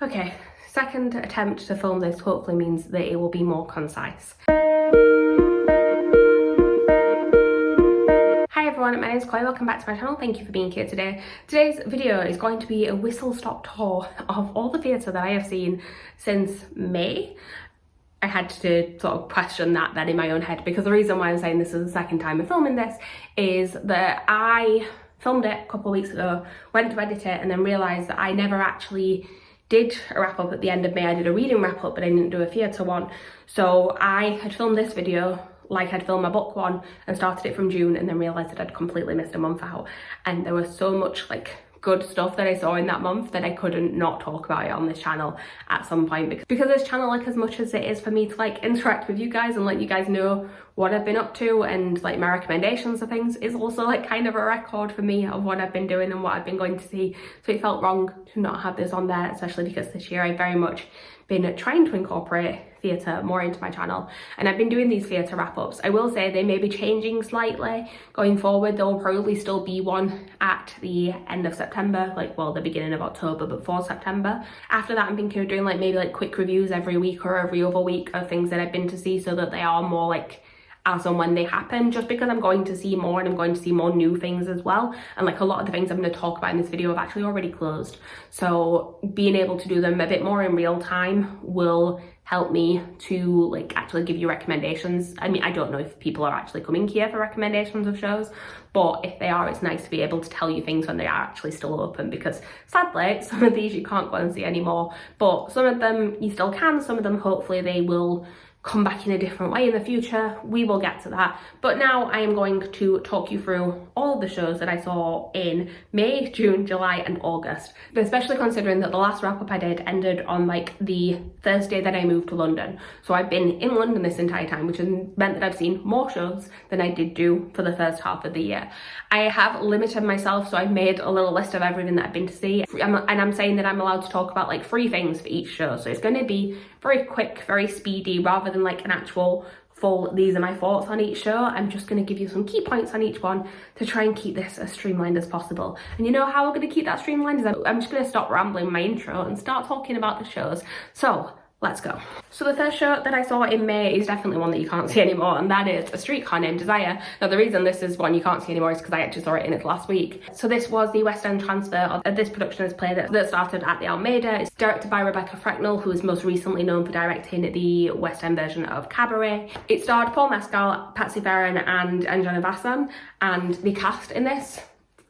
Okay, second attempt to film this hopefully means that it will be more concise. Hi everyone, my name is Chloe, welcome back to my channel. Thank you for being here today. Today's video is going to be a whistle-stop tour of all the theatre that I have seen since May. I had to sort of question that then in my own head, because the reason why I'm saying this is the second time I'm filming this is that I filmed it a couple of weeks ago, went to edit it, and then realised that I never actually did a wrap up at the end of May. I did a reading wrap up, but I didn't do a theatre one. So I had filmed this video like I'd filmed my book one and started it from June, and then realised that I'd completely missed a month out. And there was so much like good stuff that I saw in that month that I couldn't not talk about it on this channel at some point, because this channel, like as much as it is for me to like interact with you guys and let you guys know what I've been up to and like my recommendations of things, is also like kind of a record for me of what I've been doing and what I've been going to see. So it felt wrong to not have this on there, especially because this year I've very much been trying to incorporate theatre more into my channel, and I've been doing these theatre wrap-ups. I will say they may be changing slightly going forward. There will probably still be one at the end of September, like well the beginning of October before September. After that I'm thinking of doing like maybe like quick reviews every week or every other week of things that I've been to see, so that they are more like as and when they happen, just because I'm going to see more and I'm going to see more new things as well. And like a lot of the things I'm going to talk about in this video have actually already closed, so being able to do them a bit more in real time will help me to like actually give you recommendations. I mean, I don't know if people are actually coming here for recommendations of shows, but if they are, it's nice to be able to tell you things when they are actually still open, because sadly some of these you can't go and see anymore, but some of them you still can. Some of them hopefully they will come back in a different way in the future. We will get to that, but now I am going to talk you through all of the shows that I saw in May, June, July and August, but especially considering that the last wrap up I did ended on like the Thursday that I moved to London. So I've been in London this entire time, which has meant that I've seen more shows than I did do for the first half of the year. I have limited myself, so I've made a little list of everything that I've been to see, and I'm saying that I'm allowed to talk about like 3 things for each show, so it's going to be very quick, very speedy, rather than like an actual full these are my thoughts on each show. I'm just going to give you some key points on each one to try and keep this as streamlined as possible. And you know how we're going to keep that streamlined is I'm just going to stop rambling my intro and start talking about the shows. So let's go. So the first show that I saw in May is definitely one that you can't see anymore, and that is A Streetcar Named Desire. Now the reason this is one you can't see anymore is because I actually saw it in it last week. So this was the West End transfer of this production as play that started at the Almeida. It's directed by Rebecca Frecknell, who is most recently known for directing the West End version of Cabaret. It starred Paul Mescal, Patsy Ferran and Anjana Vasan, and the cast in this,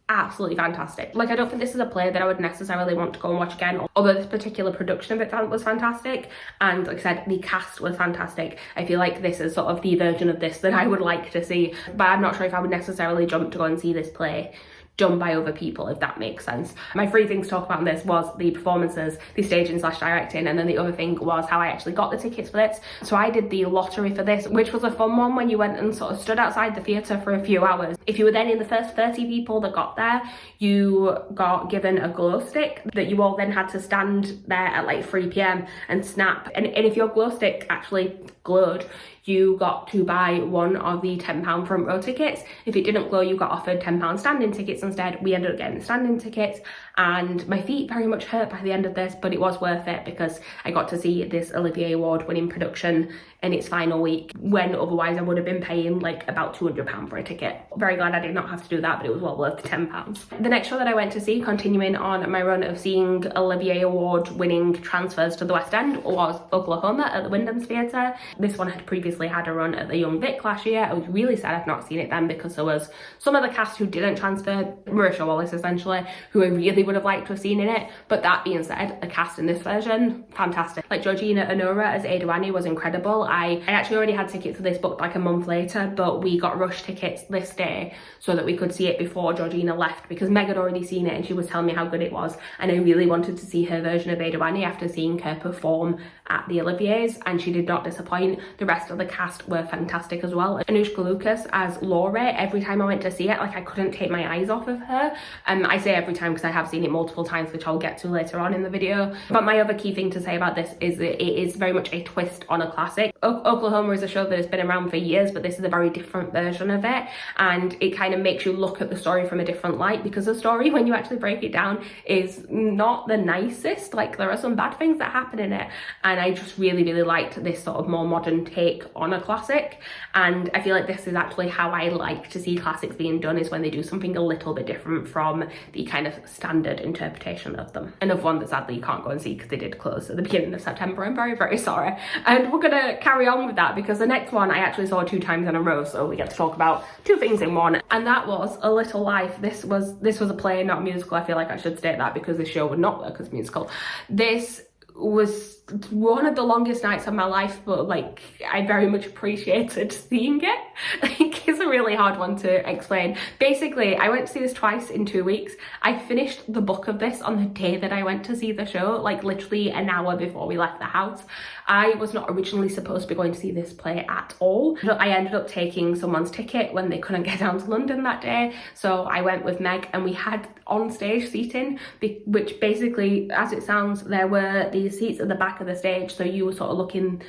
absolutely fantastic. Like I don't think this is a play that I would necessarily want to go and watch again, although this particular production of it was fantastic, and like I said, the cast was fantastic. I feel like this is sort of the version of this that I would like to see, but I'm not sure if I would necessarily jump to go and see this play done by other people, if that makes sense. My 3 things to talk about in this was the performances, the staging / directing, and then the other thing was how I actually got the tickets for this. So I did the lottery for this, which was a fun one, when you went and sort of stood outside the theatre for a few hours. If you were then in the first 30 people that got there, you got given a glow stick that you all then had to stand there at like 3 p.m. and snap. And if your glow stick actually glowed, you got to buy one of the £10 front row tickets. If it didn't glow, you got offered £10 standing tickets instead. We ended up getting the standing tickets, and my feet very much hurt by the end of this, but it was worth it because I got to see this Olivier Award winning production in its final week, when otherwise I would have been paying like about £200 for a ticket. Very glad I did not have to do that, but it was well worth the £10. The next show that I went to see, continuing on my run of seeing Olivier Award winning transfers to the West End, was Oklahoma at the Wyndham's Theatre. This one had previously had a run at the Young Vic last year. I was really sad I'd not seen it then, because there was some of the cast who didn't transfer, Marisha Wallace essentially, who I really would have liked to have seen in it. But that being said, the cast in this version, fantastic. Like Georgina Onuora as Ada Annie was incredible. I actually already had tickets for this book like a month later, but we got rush tickets this day so that we could see it before Georgina left, because Meg had already seen it and she was telling me how good it was, and I really wanted to see her version of Ada Annie after seeing her perform at the Oliviers, and she did not disappoint. The rest of the cast were fantastic as well. Anushka Lucas as Laurie, every time I went to see it, like I couldn't take my eyes off of her. I say every time because I have seen it multiple times, which I'll get to later on in the video. But my other key thing to say about this is that it is very much a twist on a classic. Oklahoma is a show that has been around for years, but this is a very different version of it, and it kind of makes you look at the story from a different light, because the story, when you actually break it down, is not the nicest. Like, there are some bad things that happen in it, and I just really liked this sort of more modern take on a classic. And I feel like this is actually how I like to see classics being done, is when they do something a little bit different from the kind of standard interpretation of them. And of one that sadly you can't go and see because they did close at the beginning of September. I'm very sorry. And we're gonna carry on with that, because the next one I actually saw 2 times in a row, so we get to talk about 2 things in one, and that was A Little Life. This was a play, not a musical. I feel like I should state that, because this show would not work as a musical. This was one of the longest nights of my life, but like, I very much appreciated seeing it. Like, it's a really hard one to explain. Basically, I went to see this twice in 2 weeks. I finished the book of this on the day that I went to see the show, like literally an hour before we left the house. I was not originally supposed to be going to see this play at all. I ended up taking someone's ticket when they couldn't get down to London that day, so I went with Meg, and we had on stage seating, which basically, as it sounds, there were these seats at the back of the stage, so you were sort of looking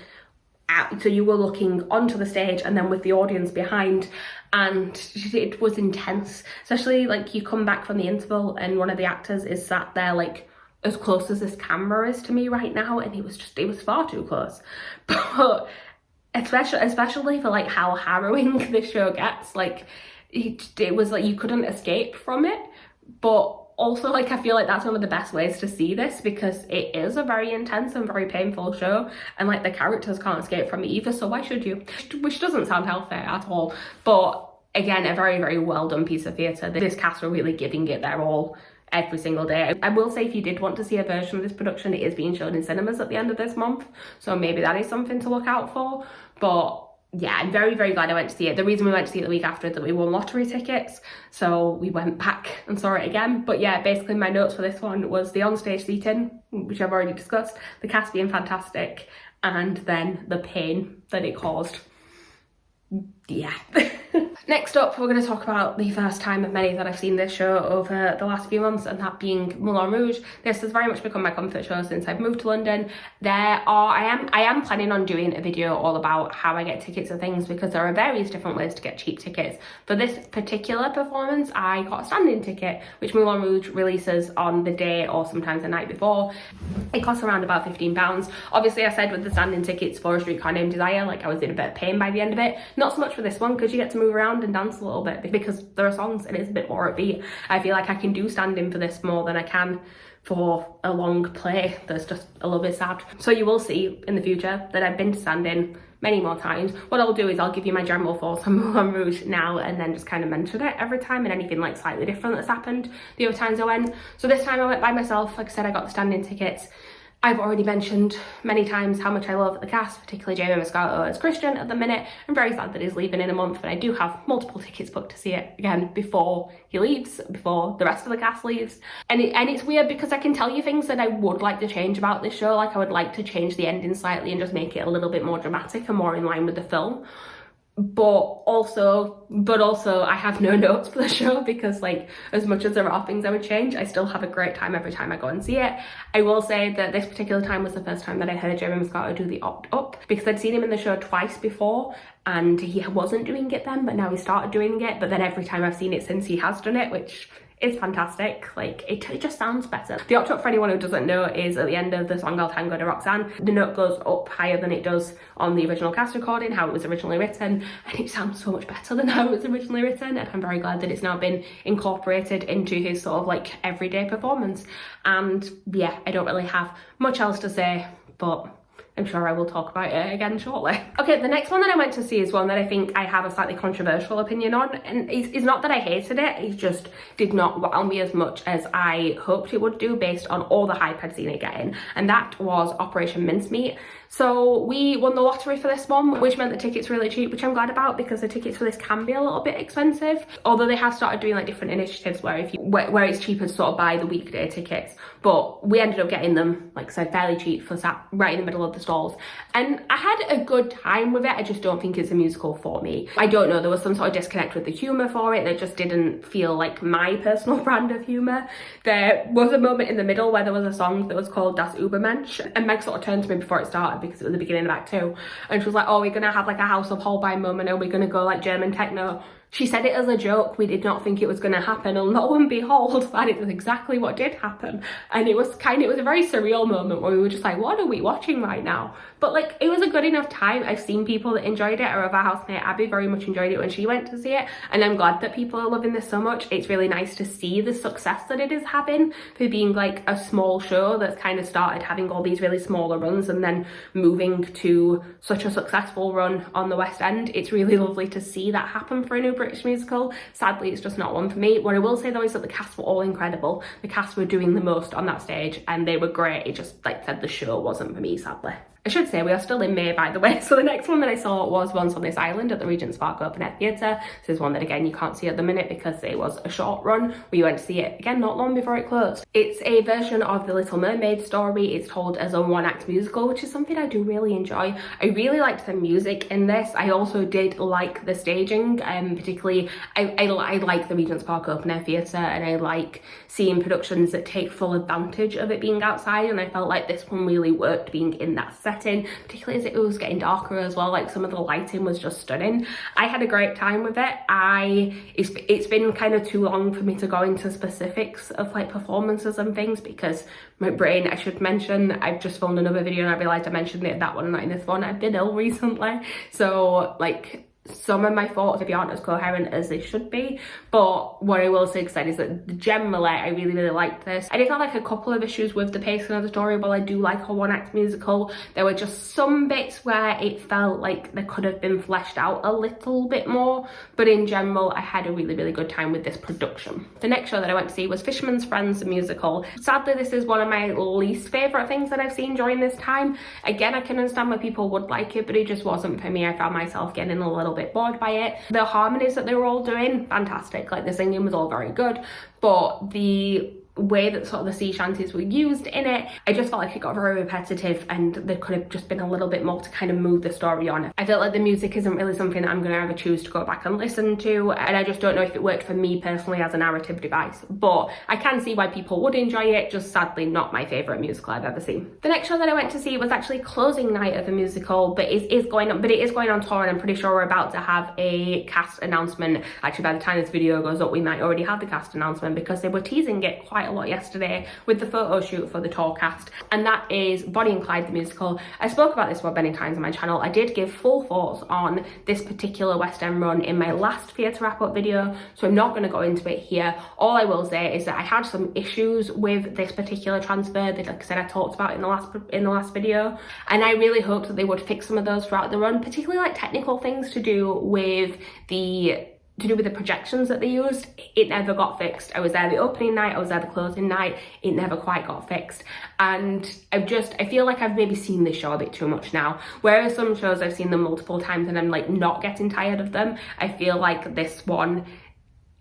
out, so you were looking onto the stage and then with the audience behind, and it was intense. Especially like, you come back from the interval and one of the actors is sat there like as close as this camera is to me right now, and it was far too close. But especially for like how harrowing this show gets, like it was like you couldn't escape from it. But also, like, I feel like that's one of the best ways to see this, because it is a very intense and very painful show, and like the characters can't escape from it either, so why should you? Which doesn't sound healthy at all. But again, a very well done piece of theatre. This cast were really giving it their all every single day. I will say, if you did want to see a version of this production, it is being shown in cinemas at the end of this month, so maybe that is something to look out for. But yeah, I'm very glad I went to see it. The reason we went to see it the week after is that we won lottery tickets, so we went back and saw it again. But yeah, basically my notes for this one was the onstage seating, which I've already discussed, the cast being fantastic, and then the pain that it caused. Yeah. Next up, we're going to talk about the first time of many that I've seen this show over the last few months, and that being Moulin Rouge. This has very much become my comfort show since I've moved to London. I am planning on doing a video all about how I get tickets and things, because there are various different ways to get cheap tickets. For this particular performance, I got a standing ticket, which Moulin Rouge releases on the day or sometimes the night before. It costs around about £15. Obviously, I said with the standing tickets for A Streetcar Named Desire, like I was in a bit of pain by the end of it. Not so much for this one, because you get to move around and dance a little bit, because there are songs and it's a bit more upbeat. I feel like I can do standing for this more than I can for a long play that's just a little bit sad. So you will see in the future that I've been to standing many more times. What I'll do is I'll give you my general thoughts on Moulin Rouge now, and then just kind of mention it every time, and anything like slightly different that's happened the other times I went. So this time I went by myself. Like I said, I got the standing tickets. I've already mentioned many times how much I love the cast, particularly Jamie Moscato as Christian at the minute. I'm very sad that he's leaving in a month, but I do have multiple tickets booked to see it again before he leaves, before the rest of the cast leaves. And it's weird, because I can tell you things that I would like to change about this show. Like, I would like to change the ending slightly and just make it a little bit more dramatic and more in line with the film. But also I have no notes for the show, because like, as much as there are things I would change, I still have a great time every time I go and see it. I will say that this particular time was the first time that I heard Jamie Moscato do the opt up, because I'd seen him in the show twice before and he wasn't doing it then, but now he started doing it. But then every time I've seen it since, he has done it, which is fantastic. Like, it just sounds better. The opt up, for anyone who doesn't know, is at the end of the song El Tango de Roxanne. The note goes up higher than it does on the original cast recording, how it was originally written, and it sounds so much better than how it was originally written, and I'm very glad that it's now been incorporated into his sort of like everyday performance. And yeah, I don't really have much else to say, but I'm sure I will talk about it again shortly. Okay, the next one that I went to see is one that I think I have a slightly controversial opinion on, and it's not that I hated it, it just did not wow me as much as I hoped it would do based on all the hype I'd seen it getting, and that was Operation Mincemeat. So we won the lottery for this one, which meant the tickets were really cheap, which I'm glad about, because the tickets for this can be a little bit expensive. Although they have started doing like different initiatives where where it's cheaper to sort of buy the weekday tickets. But we ended up getting them, like I said, fairly cheap, for sat right in the middle of the stalls, and I had a good time with it. I just don't think it's a musical for me. I don't know, there was some sort of disconnect with the humour for it that just didn't feel like my personal brand of humour. There was a moment in the middle where there was a song that was called Das Übermensch, and Meg sort of turned to me before it started because it was the beginning of Act 2, and she was like, oh, we're gonna have like a House of Holbein moment, or we're gonna go like German techno. She said it as a joke. We did not think it was going to happen, and lo and behold, that is exactly what did happen. And it was a very surreal moment where we were just like, what are we watching right now? But like, it was a good enough time. I've seen people that enjoyed it. Our other housemate Abby very much enjoyed it when she went to see it, and I'm glad that people are loving this so much. It's really nice to see the success that it is having for being like a small show that's kind of started having all these really smaller runs and then moving to such a successful run on the West End. It's really lovely to see that happen for a new British musical. Sadly, it's just not one for me. What I will say though is that the cast were all incredible. The cast were doing the most on that stage and they were great. It just, like I said, the show wasn't for me, sadly. I should say we are still in May, by the way, so the next one that I saw was Once on This Island at the Regent's Park Open Air Theatre. This is one that again you can't see at the minute because it was a short run. We went to see it again not long before it closed. It's a version of the Little Mermaid story. It's told as a one-act musical, which is something I do really enjoy. I really liked the music in this. I also did like the staging, particularly I like the Regent's Park Open Air Theatre, and I like seeing productions that take full advantage of it being outside, and I felt like this one really worked being in that setting, particularly as it was getting darker as well. Like, some of the lighting was just stunning. I had a great time with it. It's been kind of too long for me to go into specifics of like performances and things because my brain, I should mention, I've just filmed another video and I realised I mentioned it, that one, not in this one. I've been ill recently, so like some of my thoughts maybe aren't as coherent as they should be, but what I will say instead is that generally I really liked this. I did have like a couple of issues with the pacing of the story. While I do like a one-act musical, there were just some bits where it felt like there could have been fleshed out a little bit more, but in general I had a really good time with this production. The next show that I went to see was Fisherman's Friends, the musical. Sadly, this is one of my least favourite things that I've seen during this time. Again, I can understand why people would like it, but it just wasn't for me. I found myself getting a little bit bored by it. The harmonies that they were all doing, fantastic. Like, the singing was all very good, but the way that sort of the sea shanties were used in it, I just felt like it got very repetitive and there could have just been a little bit more to kind of move the story on. I feel like the music isn't really something that I'm going to ever choose to go back and listen to, and I just don't know if it worked for me personally as a narrative device, but I can see why people would enjoy it. Just sadly not my favourite musical I've ever seen. The next show that I went to see was actually closing night of the musical, but it is going on tour, and I'm pretty sure we're about to have a cast announcement. Actually, by the time this video goes up, we might already have the cast announcement because they were teasing it quite a lot yesterday with the photo shoot for the tour cast, and that is Bonnie and Clyde the musical. I spoke about this one many times on my channel. I did give full thoughts on this particular West End run in my last theatre wrap-up video, so I'm not going to go into it here. All I will say is that I had some issues with this particular transfer that, like I said, I talked about in the last video, and I really hoped that they would fix some of those throughout the run, particularly like technical things to do with the projections that they used. It never got fixed. I was there the opening night, I was there the closing night, it never quite got fixed. And I feel like I've maybe seen this show a bit too much now. Whereas some shows I've seen them multiple times and I'm like not getting tired of them, I feel like this one,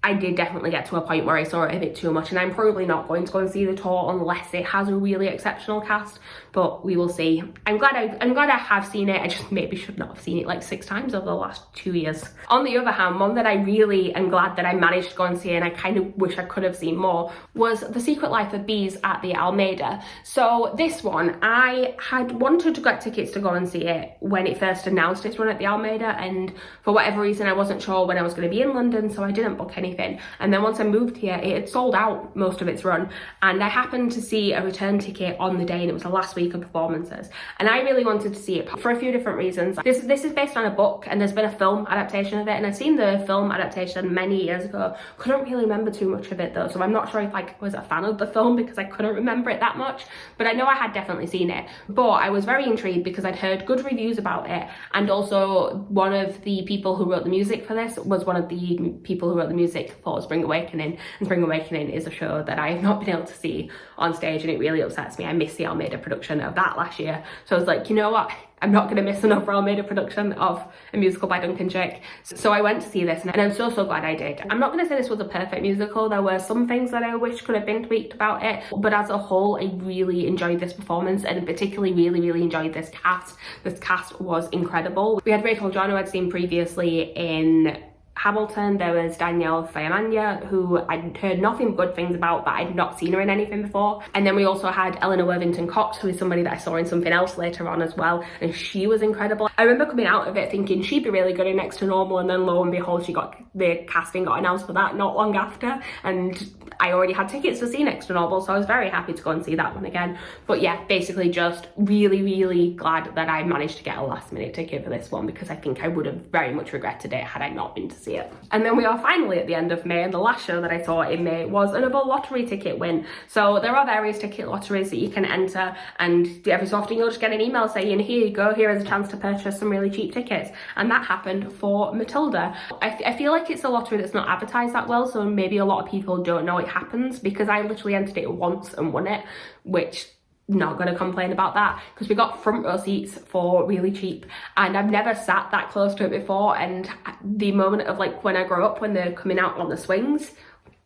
I did definitely get to a point where I saw it a bit too much, and I'm probably not going to go and see the tour unless it has a really exceptional cast, but we will see. I'm glad I have seen it. I just maybe should not have seen it like 6 times over the last 2 years. On the other hand, one that I really am glad that I managed to go and see, and I kind of wish I could have seen more, was The Secret Life of Bees at the Almeida. So this one, I had wanted to get tickets to go and see it when it first announced its run at the Almeida, and for whatever reason I wasn't sure when I was going to be in London, so I didn't book anything. And then once I moved here, it had sold out most of its run, and I happened to see a return ticket on the day, and it was the last week of performances, and I really wanted to see it for a few different reasons. This is based on a book, and there's been a film adaptation of it, and I've seen the film adaptation many years ago. Couldn't really remember too much of it though, so I'm not sure if I was a fan of the film because I couldn't remember it that much, but I know I had definitely seen it. But I was very intrigued because I'd heard good reviews about it, and also one of the people who wrote the music for this was one of the people who wrote the music music for Spring Awakening, and Spring Awakening is a show that I have not been able to see on stage, and it really upsets me. I missed the Almeida production of that last year, so I was like, you know what, I'm not going to miss another Almeida production of a musical by Duncan Chick. So I went to see this, and I'm so glad I did. I'm not going to say this was a perfect musical. There were some things that I wish could have been tweaked about it, but as a whole, I really enjoyed this performance, and particularly really enjoyed this cast. This cast was incredible. We had Rachel John, who I'd seen previously in Hamilton. There was Danielle Fayamanya, who I'd heard nothing good things about, but I'd not seen her in anything before. And then we also had Eleanor Worthington Cox, who is somebody that I saw in something else later on as well, and she was incredible. I remember coming out of it thinking she'd be really good in Next to Normal, and then lo and behold, the casting got announced for that not long after, and I already had tickets to see Next to Normal, so I was very happy to go and see that one again. But yeah, basically just really glad that I managed to get a last minute ticket for this one, because I think I would have very much regretted it had I not been to see it. And then we are finally at the end of May, and the last show that I saw in May was another lottery ticket win. So there are various ticket lotteries that you can enter, and every so often you'll just get an email saying, here you go, here is a chance to purchase some really cheap tickets. And that happened for Matilda. I feel like it's a lottery that's not advertised that well, so maybe a lot of people don't know it happens, because I literally entered it once and won it, which not gonna complain about that, because we got front row seats for really cheap, and I've never sat that close to it before. And the moment of like when I grow up, when they're coming out on the swings,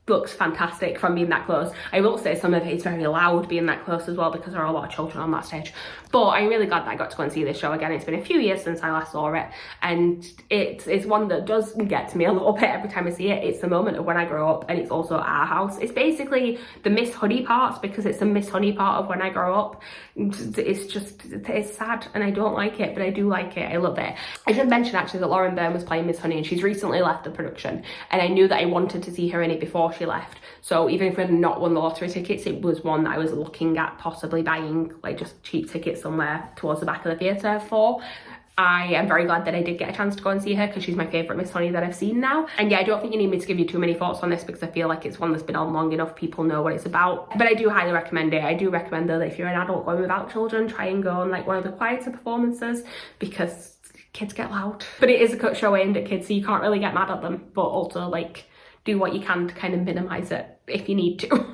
looks fantastic from being that close. I will say some of it is very loud being that close as well, because there are a lot of children on that stage. But I'm really glad that I got to go and see this show again. It's been a few years since I last saw it, and it's one that does get to me a little bit every time I see it. It's the moment of when I grow up, and it's also our house. It's basically the Miss Honey parts, because it's the Miss Honey part of when I grow up. It's sad, and I don't like it, but I do like it. I love it. I should mention actually that Lauren Byrne was playing Miss Honey, and she's recently left the production, and I knew that I wanted to see her in it before she left. So even if I had not won the lottery tickets, it was one that I was looking at possibly buying, like just cheap tickets somewhere towards the back of the theatre for. I am very glad that I did get a chance to go and see her, because she's my favourite Miss Honey that I've seen now. And yeah, I don't think you need me to give you too many thoughts on this, because I feel like it's one that's been on long enough, people know what it's about. But I do highly recommend it. I do recommend though that if you're an adult going without children, try and go on like one of the quieter performances, because kids get loud. But it is a cut show aimed at kids, so you can't really get mad at them, but also like do what you can to kind of minimise it if you need to.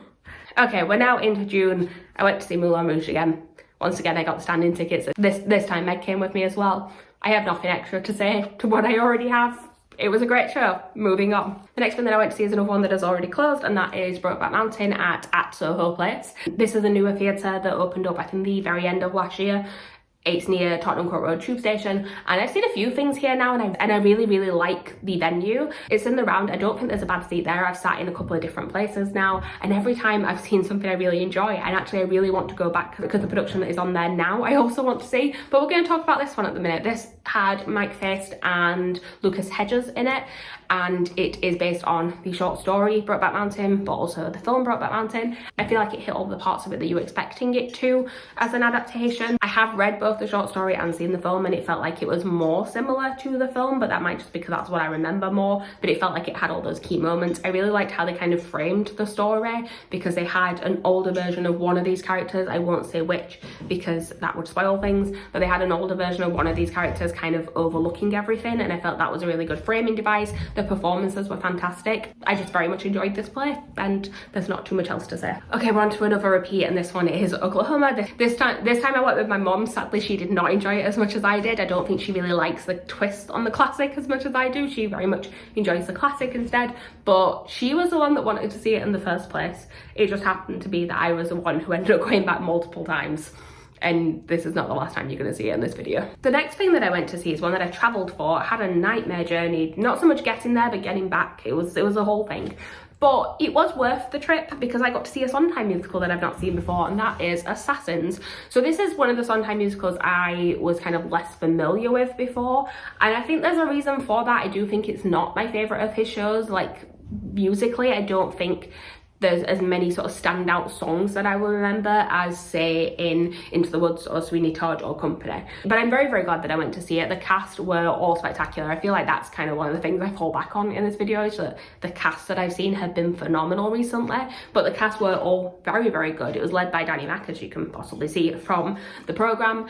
Okay, we're now into June. I went to see Moulin Rouge again. Once again, I got the standing tickets. This time Meg came with me as well. I have nothing extra to say to what I already have. It was a great show. Moving on. The next one that I went to see is another one that has already closed, and that is Brokeback Mountain at Soho Place. This is a newer theatre that opened up, I think, the very end of last year. It's near Tottenham Court Road Tube Station, and I've seen a few things here now, and I really like the venue. It's in the round. I don't think there's a bad seat there. I've sat in a couple of different places now, and every time I've seen something I really enjoy, and actually I really want to go back, because the production that is on there now I also want to see. But we're going to talk about this one at the minute. This had Mike Faist and Lucas Hedges in it, and it is based on the short story Brokeback Mountain, but also the film Brokeback Mountain. I feel like it hit all the parts of it that you were expecting it to as an adaptation. I have read both the short story and seen the film, and it felt like it was more similar to the film, but that might just be because that's what I remember more. But it felt like it had all those key moments. I really liked how they kind of framed the story, because they had an older version of one of these characters. I won't say which, because that would spoil things, but they had an older version of one of these characters kind of overlooking everything, and I felt that was a really good framing device. The performances were fantastic. I just very much enjoyed this play, and there's not too much else to say. Okay, we're on to another repeat, and this one is Oklahoma. This time I went with my mum. Sadly, she did not enjoy it as much as I did. I don't think she really likes the twist on the classic as much as I do. She very much enjoys the classic instead, but she was the one that wanted to see it in the first place. It just happened to be that I was the one who ended up going back multiple times, and this is not the last time you're going to see it in this video. The next thing that I went to see is one that I travelled for. I had a nightmare journey, not so much getting there, but getting back. It was a whole thing. But it was worth the trip, because I got to see a Sondheim musical that I've not seen before, and that is Assassins. So this is one of the Sondheim musicals I was kind of less familiar with before, and I think there's a reason for that. I do think it's not my favourite of his shows. Like, musically, I don't think there's as many sort of standout songs that I will remember as, say, in Into the Woods or Sweeney Todd or Company. But I'm very glad that I went to see it. The cast were all spectacular. I feel like that's kind of one of the things I fall back on in this video, is that the cast that I've seen have been phenomenal recently, but the cast were all very good. It was led by Danny Mac, as you can possibly see from the programme.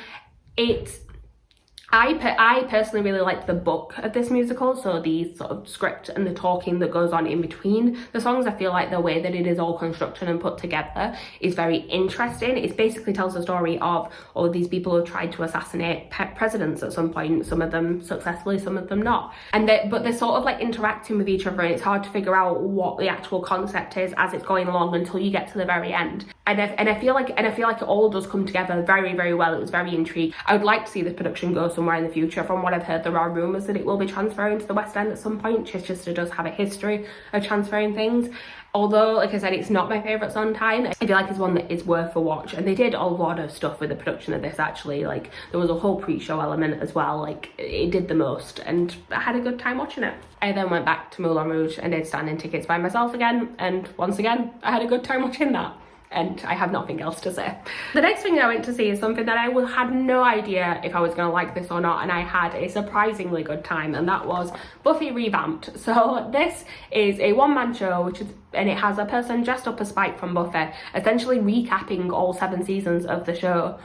I personally really liked the book of this musical, so the sort of script and the talking that goes on in between the songs. I feel like the way that it is all constructed and put together is very interesting. It basically tells the story of all of these people who tried to assassinate presidents at some point, some of them successfully, some of them not. But they're sort of like interacting with each other, and it's hard to figure out what the actual concept is as it's going along until you get to the very end. And I feel like it all does come together very, very well. It was very intriguing. I would like to see the production go somewhere in the future. From what I've heard, there are rumours that it will be transferring to the West End at some point. Chichester does have a history of transferring things. Although, like I said, it's not my favourite Sondheim. I feel like it's one that is worth a watch. And they did a lot of stuff with the production of this, actually. Like, there was a whole pre-show element as well. Like, it did the most. And I had a good time watching it. I then went back to Moulin Rouge and did standing tickets by myself again. And once again, I had a good time watching that. And I have nothing else to say. The next thing I went to see is something that I had no idea if I was going to like this or not, and I had a surprisingly good time, and that was Buffy Revamped. So this is a one-man show, and it has a person dressed up as Spike from Buffy, essentially recapping all 7 seasons of the show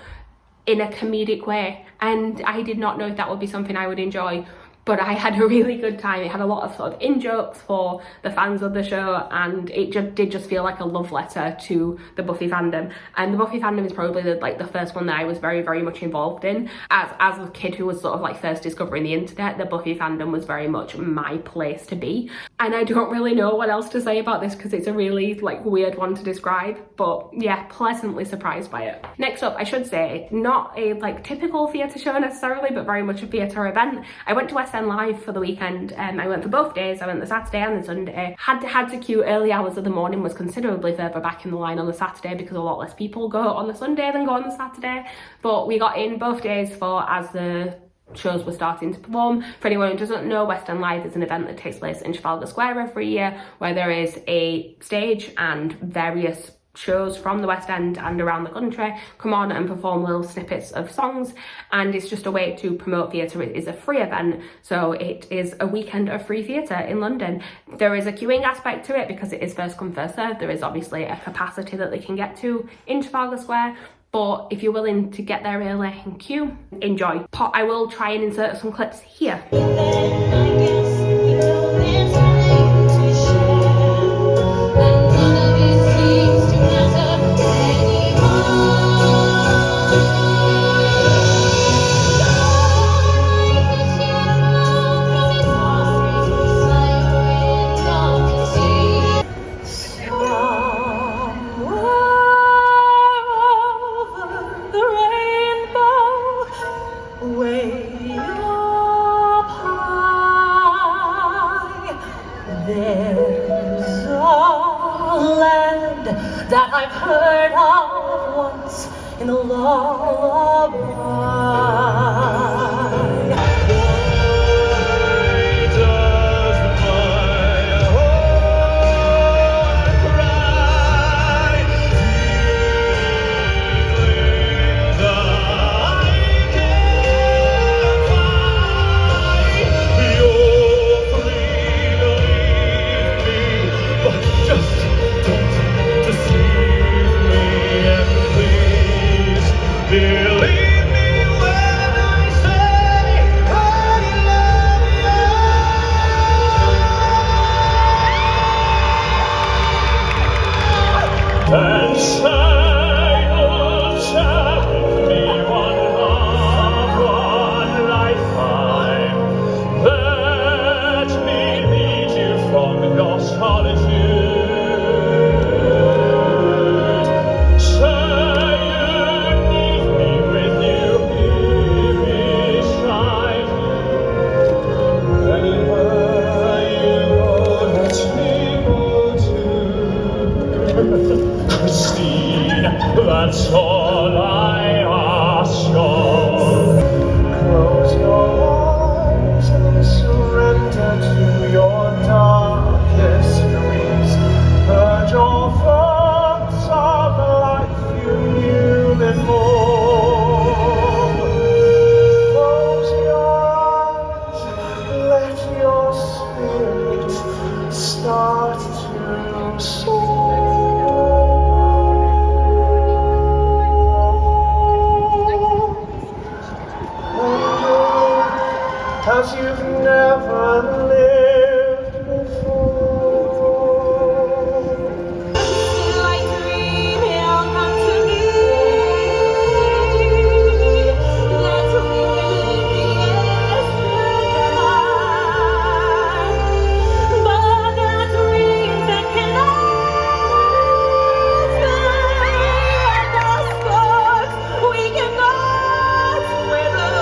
in a comedic way, and I did not know if that would be something I would enjoy. But I had a really good time. It had a lot of sort of in-jokes for the fans of the show, and it did just feel like a love letter to the Buffy fandom. And the Buffy fandom is probably the first one that I was very, very much involved in. As a kid who was sort of like first discovering the internet, the Buffy fandom was very much my place to be. And I don't really know what else to say about this because it's a really like weird one to describe. But yeah, pleasantly surprised by it. Next up, I should say, not a like typical theatre show necessarily, but very much a theatre event. I went to West End Live for the weekend. I went for both days. I went the Saturday and the Sunday. Had to queue early hours of the morning, was considerably further back in the line on the Saturday because a lot less people go on the Sunday than go on the Saturday. But we got in both days as the shows were starting to perform. For anyone who doesn't know, West End Live is an event that takes place in Trafalgar Square every year, where there is a stage and various shows from the West End and around the country come on and perform little snippets of songs, and it's just a way to promote theatre. It is a free event, so it is a weekend of free theatre in London. There is a queuing aspect to it because it is first come first served. There is obviously a capacity that they can get to in Trafalgar Square, but if you're willing to get there early and queue, enjoy. I will try and insert some clips here. There's a land that I've heard of once in the lullaby. Yeah. as you've never lived before. Still I dream he'll come to me, that we can live the yesterday. But there are dreams that can last, and the sparks we cannot weather.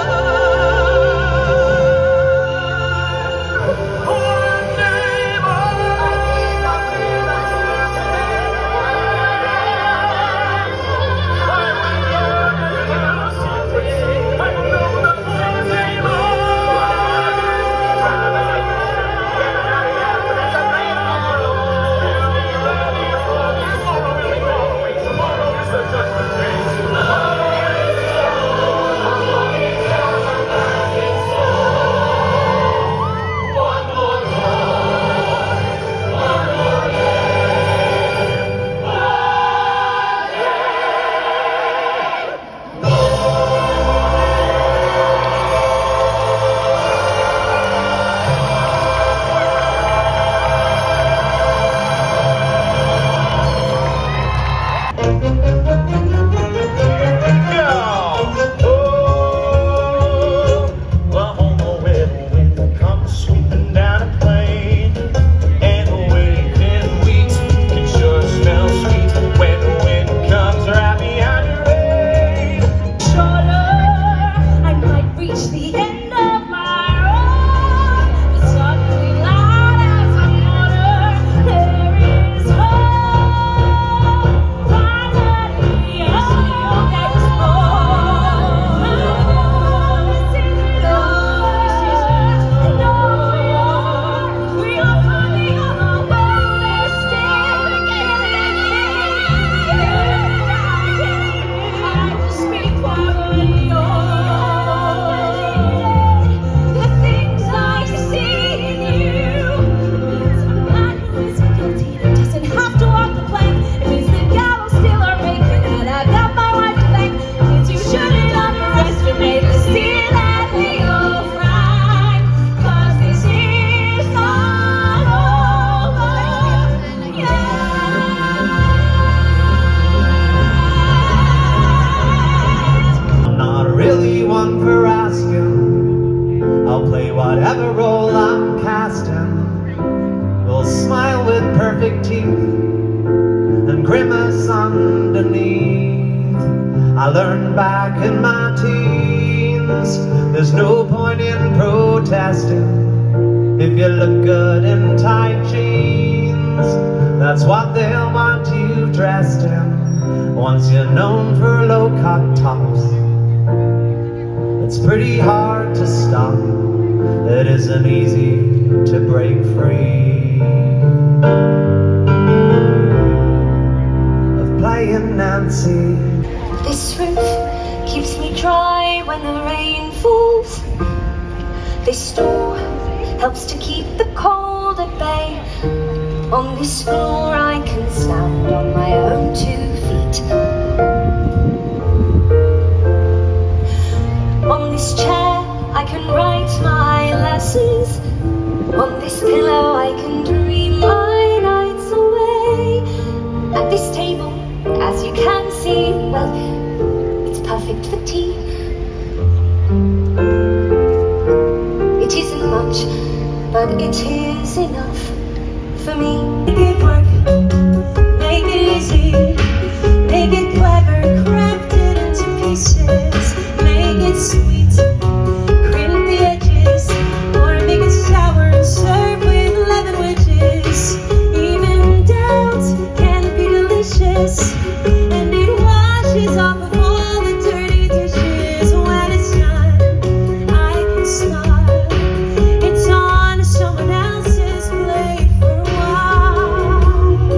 Whatever role I'm casting will smile with perfect teeth and grimace underneath. I learned back in my teens, there's no point in protesting if you look good in tight jeans. That's what they'll want you dressed in once you're known for low-cut tops. It's pretty hard to stop. It isn't easy to break free of playing Nancy. This roof keeps me dry when the rain falls. This door helps to keep the cold at bay. On this floor I can stand on my own 2 feet. On this chair I can write my lessons. On this pillow I can dream my nights away. At this table, as you can see, well, it's perfect for tea. It isn't much, but it is enough for me. Make it work, make it easy, make it clever, craft it into pieces, make it sweet. Serve with lemon wedges. Even doubt can be delicious, and it washes off of all the dirty dishes. When it's done, I can smile. It's on someone else's plate for a while.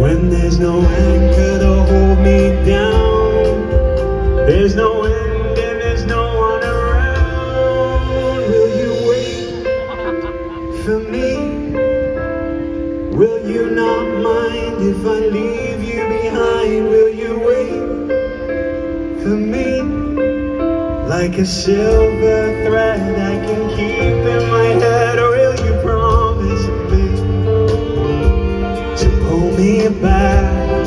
When there's no anchor to hold me down, there's no end and there's no one around. Will you wait for me? Will you not mind if I leave you behind? Will you wait for me? like a silver thread I can keep in my head. Or will you promise me to pull me back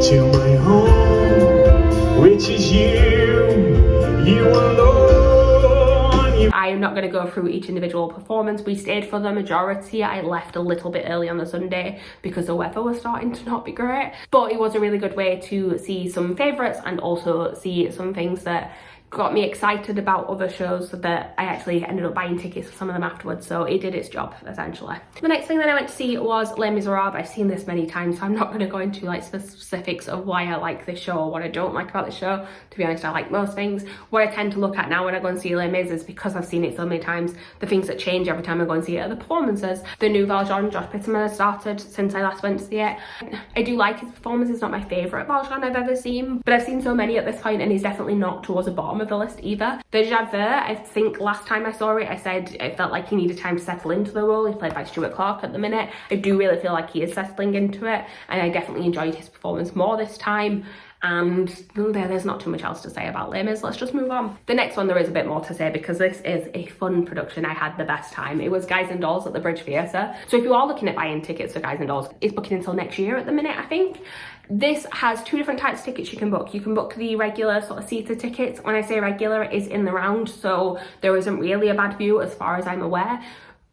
to my home, which is you alone? I am not going to go through each individual performance. We stayed for the majority. I left a little bit early on the Sunday because the weather was starting to not be great, but it was a really good way to see some favourites and also see some things that got me excited about other shows that I actually ended up buying tickets for some of them afterwards, so it did its job essentially. The next thing that I went to see was Les Miserables. I've seen this many times, so I'm not going to go into like specifics of why I like this show or what I don't like about the show. To be honest, I like most things. What I tend to look at now when I go and see Les Mis is, because I've seen it so many times, the things that change every time I go and see it are the performances. The new Valjean, Josh Pitterman, has started since I last went to see it. I do like his performance. It's not my favourite Valjean I've ever seen, but I've seen so many at this point and he's definitely not towards the bottom of the list either. The Javert, I think last time I saw it, I said it felt like he needed time to settle into the role. He's played by Stuart Clark at the minute. I do really feel like he is settling into it, and I definitely enjoyed his performance more this time. And there's not too much else to say about Les Mis. Let's just move on. The next one, there is a bit more to say because this is a fun production. I had the best time. It was Guys and Dolls at the Bridge Theatre. So if you are looking at buying tickets for Guys and Dolls, it's booking until next year at the minute, I think. This has two different types of tickets you can book. You can book the regular sort of seated tickets. When I say regular, it is in the round, so there isn't really a bad view as far as I'm aware.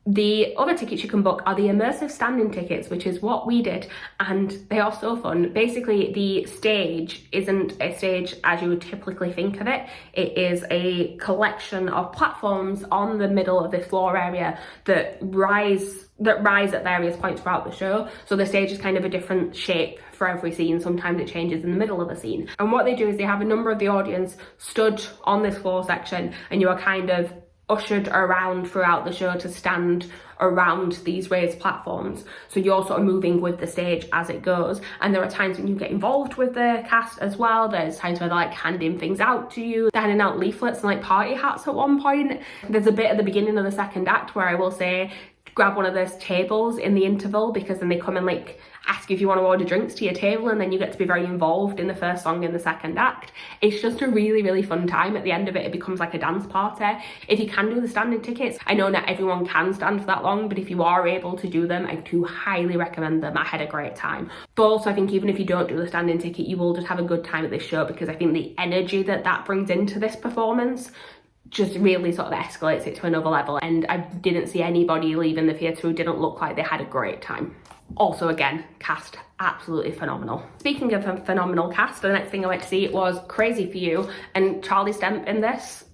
The other tickets you can book are the immersive standing tickets, which is what we did, and they are so fun. Basically, the stage isn't a stage as you would typically think of it. It is a collection of platforms on the middle of this floor area that rise at various points throughout the show. So the stage is kind of a different shape for every scene. Sometimes it changes in the middle of a scene. And what they do is they have a number of the audience stood on this floor section, and you are kind of ushered around throughout the show to stand around these raised platforms. So you're sort of moving with the stage as it goes. And there are times when you get involved with the cast as well. There's times where they're like handing things out to you. They're handing out leaflets and like party hats at one point. There's a bit at the beginning of the second act where I will say, grab one of those tables in the interval, because then they come and like ask you if you want to order drinks to your table, and then you get to be very involved in the first song in the second act. It's just a really, really fun time. At the end of it, it becomes like a dance party. If you can do the standing tickets, I know not everyone can stand for that long, but if you are able to do them, I do highly recommend them. I had a great time. But also I think even if you don't do the standing ticket, you will just have a good time at this show, because I think the energy that brings into this performance just really sort of escalates it to another level, and I didn't see anybody leaving the theatre who didn't look like they had a great time. Also, again, cast absolutely phenomenal. Speaking of a phenomenal cast, the next thing I went to see was Crazy for You, and Charlie Stemp in this,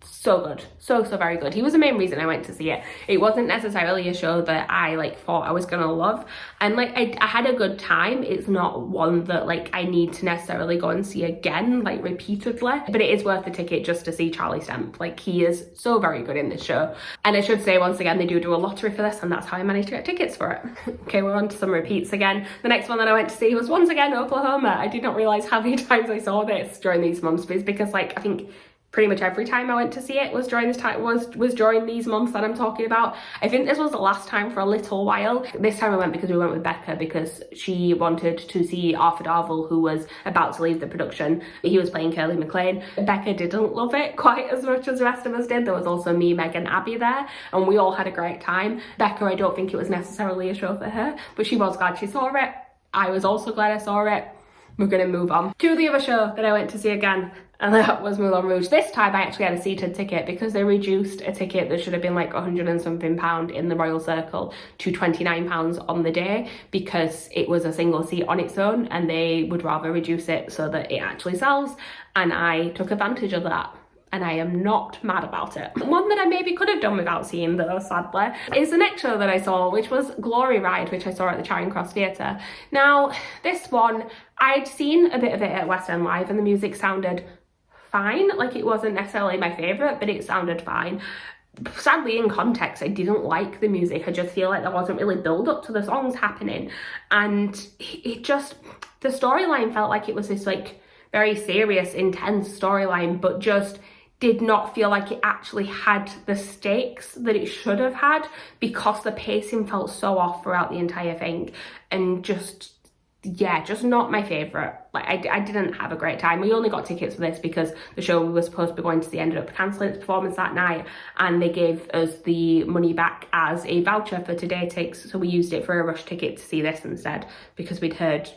so good, so very good. He was the main reason I went to see it. It wasn't necessarily a show that I like thought I was gonna love, and like I had a good time. It's not one that like I need to necessarily go and see again like repeatedly, but it is worth the ticket just to see Charlie Stemp. Like, he is so very good in this show. And I should say once again, they do a lottery for this, and that's how I managed to get tickets for it. Okay, we're on to some repeats again. The next one that I went to see was once again Oklahoma. I did not realize how many times I saw this during these months, but it's because like I think pretty much every time I went to see it was during this time, was during these months that I'm talking about. I think this was the last time for a little while. This time I went because we went with Becca, because she wanted to see Arthur Darvill, who was about to leave the production. He was playing Curly McLean. Becca didn't love it quite as much as the rest of us did. There was also me, Meg and Abby there, and we all had a great time. Becca, I don't think it was necessarily a show for her, but she was glad she saw it. I was also glad I saw it. We're gonna move on to the other show that I went to see again, and that was Moulin Rouge. This time I actually had a seated ticket, because they reduced a ticket that should have been like £100 and something in the Royal Circle to £29 on the day, because it was a single seat on its own, and they would rather reduce it so that it actually sells, and I took advantage of that. And I am not mad about it. One that I maybe could have done without seeing though, sadly, is the next show that I saw, which was Glory Ride, which I saw at the Charing Cross Theatre. Now, this one, I'd seen a bit of it at West End Live, and the music sounded fine. Like, it wasn't necessarily my favourite, but it sounded fine. Sadly, in context, I didn't like the music. I just feel like there wasn't really build up to the songs happening. And it just, the storyline felt like it was this like very serious, intense storyline, but just did not feel like it actually had the stakes that it should have had, because the pacing felt so off throughout the entire thing. And just, yeah, just not my favourite. like I didn't have a great time. We only got tickets for this because the show we were supposed to be going to see ended up cancelling its performance that night, and they gave us the money back as a voucher for Today Takes, so we used it for a rush ticket to see this instead because we'd heard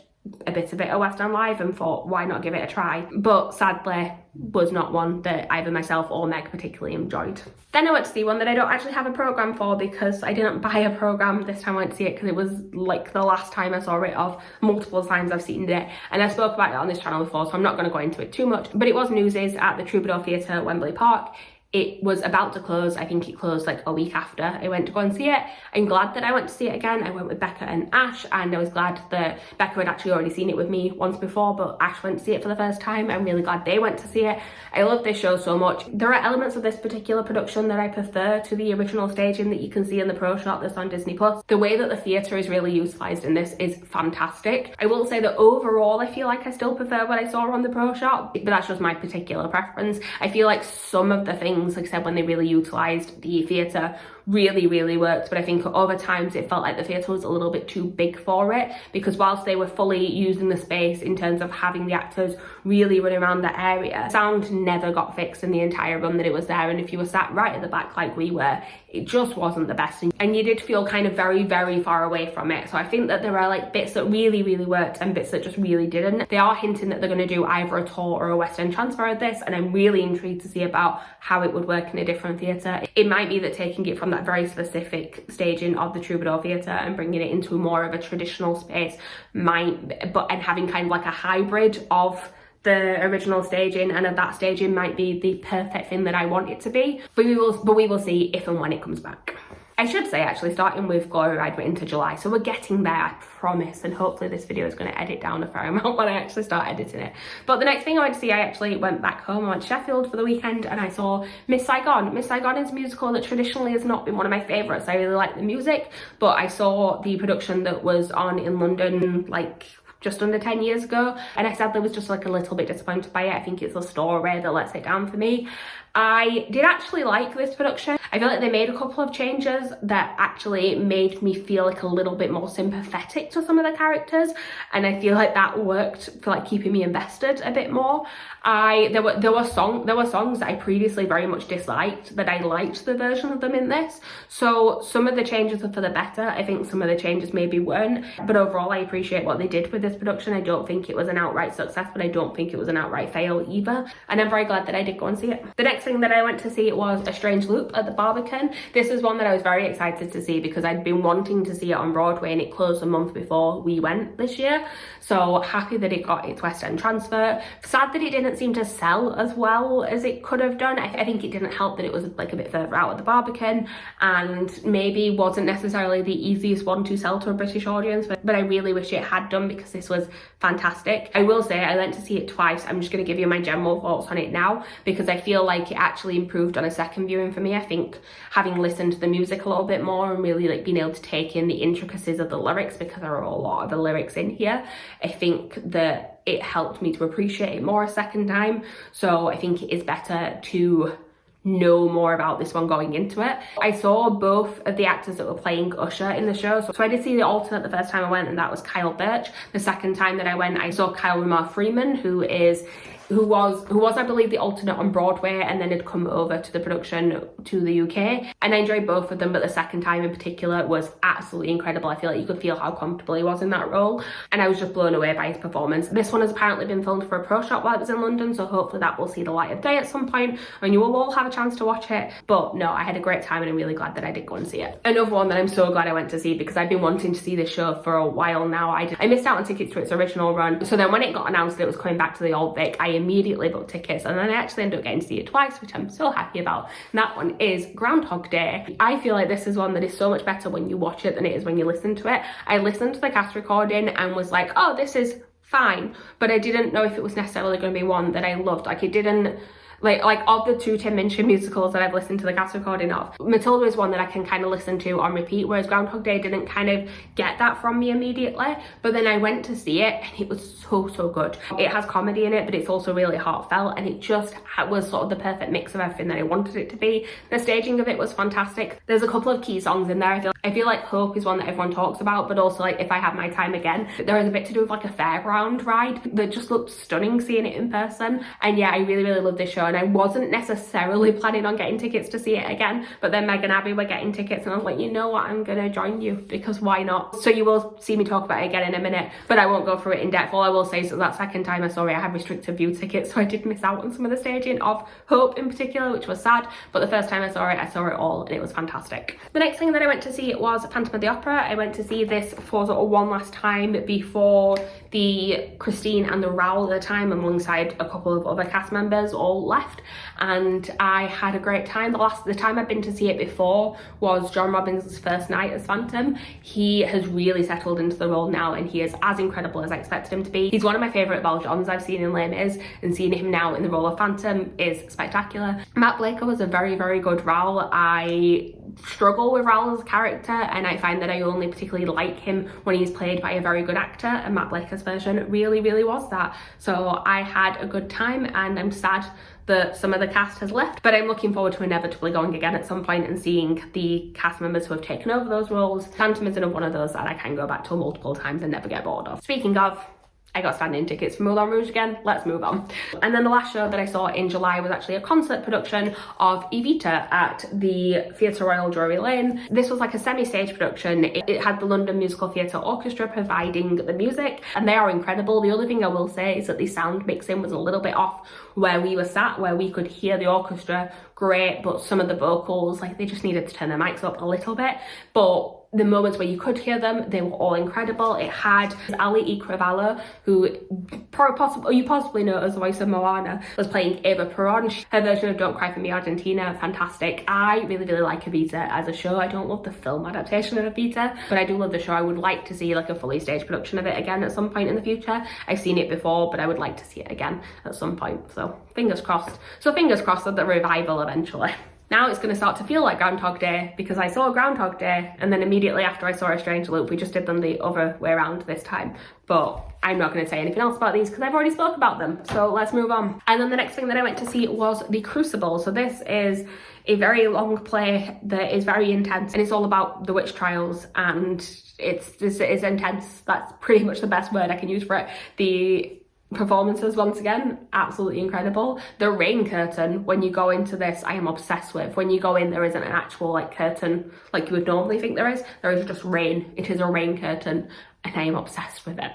a bit of it at West End Live and thought, why not give it a try? But sadly was not one that either myself or Meg particularly enjoyed. Then I went to see one that I don't actually have a programme for because I didn't buy a programme this time I went to see it because it was like the last time I saw it of multiple times I've seen it, and I spoke about it on this channel before, so I'm not going to go into it too much. But it was Newsies at the Troubadour Theatre at Wembley Park. It was about to close. I think it closed like a week after I went to go and see it. I'm glad that I went to see it again. I went with Becca and Ash, and I was glad that Becca had actually already seen it with me once before, but Ash went to see it for the first time. I'm really glad they went to see it. I love this show so much. There are elements of this particular production that I prefer to the original staging that you can see in the pro shot that's on Disney Plus. The way that the theatre is really utilised in this is fantastic. I will say that overall I feel like I still prefer what I saw on the pro shot, but that's just my particular preference. I feel like some of the things, like I said, when they really utilised the theatre, really worked, but I think over times it felt like the theatre was a little bit too big for it, because whilst they were fully using the space in terms of having the actors really run around the area, sound never got fixed in the entire run that it was there, and if you were sat right at the back like we were, it just wasn't the best, and you did feel kind of very far away from it. So I think that there are like bits that really worked and bits that just really didn't. They are hinting that they're going to do either a tour or a West End transfer of this, and I'm really intrigued to see about how it would work in a different theatre. It might be that taking it from that very specific staging of the Troubadour Theatre and bringing it into more of a traditional space and having kind of like a hybrid of the original staging and of that staging might be the perfect thing that I want it to be. But we will see if and when it comes back. I should say, actually, starting with Glory Ride, we're into July, so we're getting there, I promise, and hopefully this video is going to edit down a fair amount when I actually start editing it. But the next thing I went to see, I actually went back home. I went to Sheffield for the weekend and I saw Miss Saigon. Miss Saigon is a musical that traditionally has not been one of my favourites. I really like the music, but I saw the production that was on in London like just under 10 years ago, and I sadly was just like a little bit disappointed by it. I think it's the story that lets it down for me. I did actually like this production. I feel like they made a couple of changes that actually made me feel like a little bit more sympathetic to some of the characters, and I feel like that worked for like keeping me invested a bit more. There were songs that I previously very much disliked that I liked the version of them in this. So some of the changes are for the better. I think some of the changes maybe weren't, but overall I appreciate what they did with this production. I don't think it was an outright success, but I don't think it was an outright fail either, and I'm very glad that I did go and see it. The next thing that I went to see was A Strange Loop at the Barbican. This is one that I was very excited to see because I'd been wanting to see it on Broadway, and it closed a month before we went this year. So happy that it got its West End transfer. Sad that it didn't seem to sell as well as it could have done. I think it didn't help that it was like a bit further out at the Barbican and maybe wasn't necessarily the easiest one to sell to a British audience, but I really wish it had done because this was fantastic. I will say I went to see it twice. I'm just going to give you my general thoughts on it now because I feel like it actually improved on a second viewing for me. I think having listened to the music a little bit more and really like being able to take in the intricacies of the lyrics, because there are a lot of the lyrics in here, I think that it helped me to appreciate it more a second time. So I think it is better to know more about this one going into it. I saw both of the actors that were playing Usher in the show. So I did see the alternate the first time I went, and that was Kyle Birch. The second time that I went, I saw Kyle Lamar Freeman, who was I believe the alternate on Broadway and then had come over to the production to the UK, and I enjoyed both of them, but the second time in particular was absolutely incredible. I feel like you could feel how comfortable he was in that role, and I was just blown away by his performance. This one has apparently been filmed for a pro shot while it was in London, so hopefully that will see the light of day at some point and you will all have a chance to watch it. But no, I had a great time and I'm really glad that I did go and see it. Another one that I'm so glad I went to see because I've been wanting to see this show for a while now. I missed out on tickets to its original run, so then when it got announced that it was coming back to the Old Vic, I immediately booked tickets, and then I actually ended up getting to see it twice, which I'm so happy about. And that one is Groundhog Day. I feel like this is one that is so much better when you watch it than it is when you listen to it. I listened to the cast recording and was like, oh, this is fine, but I didn't know if it was necessarily going to be one that I loved. Like, it didn't, Like of the two Tim Minchin musicals that I've listened to the cast recording of, Matilda is one that I can kind of listen to on repeat, whereas Groundhog Day didn't kind of get that from me immediately. But then I went to see it and it was so good. It has comedy in it, but it's also really heartfelt, and it just was sort of the perfect mix of everything that I wanted it to be. The staging of it was fantastic. There's a couple of key songs in there. I feel like Hope is one that everyone talks about, but also like If I Had My Time Again. There is a bit to do with like a fairground ride that just looked stunning seeing it in person. And yeah, I really love this show, and I wasn't necessarily planning on getting tickets to see it again, but then Meg and Abby were getting tickets and I was like, you know what, I'm gonna join you because why not? So you will see me talk about it again in a minute, but I won't go through it in depth. All I will say is that second time I saw it, I had restricted view tickets, so I did miss out on some of the staging of Hope in particular, which was sad, but the first time I saw it all and it was fantastic. The next thing that I went to see was Phantom of the Opera. I went to see this for sort of one last time before the Christine and the Raoul at the time, alongside a couple of other cast members, all left, and I had a great time. The time I've been to see it before was John Robbins' first night as Phantom. He has really settled into the role now, and he is as incredible as I expected him to be. He's one of my favourite Valjeans I've seen in Les Mis, and seeing him now in the role of Phantom is spectacular. Matt Blaker was a very good Raoul. I struggle with Raoul as a character, and I find that I only particularly like him when he's played by a very good actor, and Matt Blaker's version really was that. So I had a good time, and I'm sad that some of the cast has left, but I'm looking forward to inevitably going again at some point and seeing the cast members who have taken over those roles. Phantom is one of those that I can go back to multiple times and never get bored of. Speaking of, I got standing tickets for Moulin Rouge again. Let's move on. And then the last show that I saw in July was actually a concert production of Evita at the Theatre Royal Drury Lane. This was like a semi-stage production. It had the London Musical Theatre Orchestra providing the music, and they are incredible. The only thing I will say is that the sound mixing was a little bit off where we were sat, where we could hear the orchestra great, but some of the vocals, like they just needed to turn their mics up a little bit. But the moments where you could hear them, they were all incredible. It had Ali E. Cravalho, who you possibly know as the voice of Moana, was playing Eva Peron. Her version of Don't Cry For Me Argentina, fantastic. I really like Evita as a show. I don't love the film adaptation of Evita, but I do love the show. I would like to see like a fully staged production of it again at some point in the future. I've seen it before, but I would like to see it again at some point. So fingers crossed. So fingers crossed that the revival eventually. Now it's going to start to feel like Groundhog Day, because I saw Groundhog Day and then immediately after I saw A Strange Loop. We just did them the other way around this time, but I'm not going to say anything else about these because I've already spoke about them, so let's move on. And then the next thing that I went to see was The Crucible. So this is a very long play that is very intense, and it's all about the witch trials, and it's intense. That's pretty much the best word I can use for it. The performances, once again, absolutely incredible. The rain curtain, when you go into this, I am obsessed with. When you go in, there isn't an actual like curtain like you would normally think there is just rain. It is a rain curtain, and I am obsessed with it.